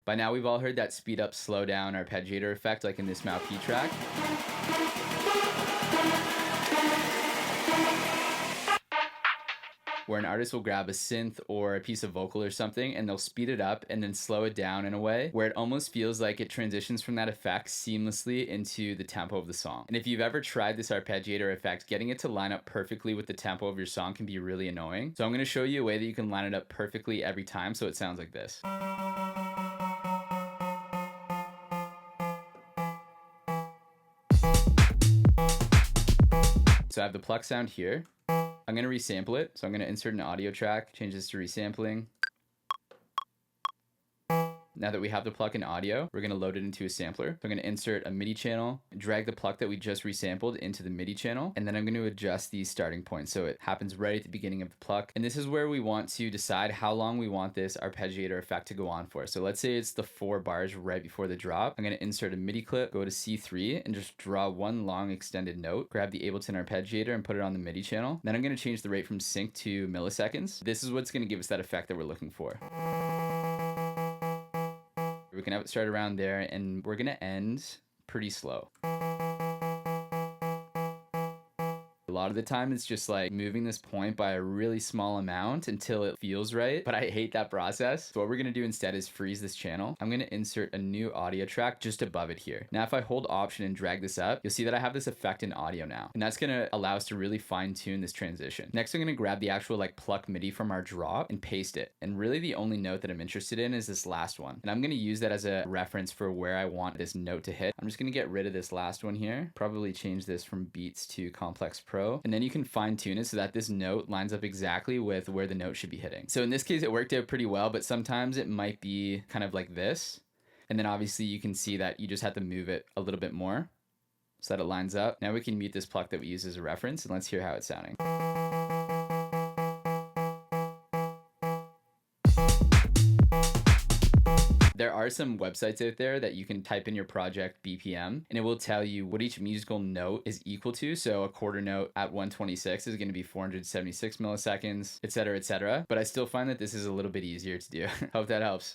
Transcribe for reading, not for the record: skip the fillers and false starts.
By now we've all heard that speed up, slow down arpeggiator effect like in this MauP track. Where an artist will grab a synth or a piece of vocal or something and they'll speed it up and then slow it down in a way where it almost feels like it transitions from that effect seamlessly into the tempo of the song. And if you've ever tried this arpeggiator effect, getting it to line up perfectly with the tempo of your song can be really annoying. So I'm going to show you a way that you can line it up perfectly every time so it sounds like this. So I have the pluck sound here. I'm going to resample it. So I'm going to insert an audio track, change this to resampling. Now that we have the pluck in audio, we're going to load it into a sampler. So I'm going to insert a MIDI channel, drag the pluck that we just resampled into the MIDI channel, and then I'm going to adjust these starting points. So it happens right at the beginning of the pluck. And this is where we want to decide how long we want this arpeggiator effect to go on for. So let's say it's the 4 bars right before the drop. I'm going to insert a MIDI clip, go to C3, and just draw one long extended note, grab the Ableton arpeggiator and put it on the MIDI channel. Then I'm going to change the rate from sync to milliseconds. This is what's going to give us that effect that we're looking for. We can have it start around there and we're gonna end pretty slow. A lot of the time it's just like moving this point by a really small amount until it feels right, but I hate that process. So what we're gonna do instead is freeze this channel. I'm gonna insert a new audio track just above it here. Now if I hold Option and drag this up, you'll see that I have this effect in audio now, and that's gonna allow us to really fine tune this transition. Next I'm gonna grab the actual like pluck MIDI from our drop and paste it. And really the only note that I'm interested in is this last one. And I'm gonna use that as a reference for where I want this note to hit. I'm just gonna get rid of this last one here, probably change this from Beats to Complex Pro. And then you can fine tune it so that this note lines up exactly with where the note should be hitting. So in this case, it worked out pretty well, but sometimes it might be kind of like this. And then obviously you can see that you just have to move it a little bit more so that it lines up. Now we can mute this pluck that we use as a reference and let's hear how it's sounding. There are some websites out there that you can type in your project BPM and it will tell you what each musical note is equal to. So a quarter note at 126 is going to be 476 milliseconds, etc., etc. But I still find that this is a little bit easier to do. Hope that helps.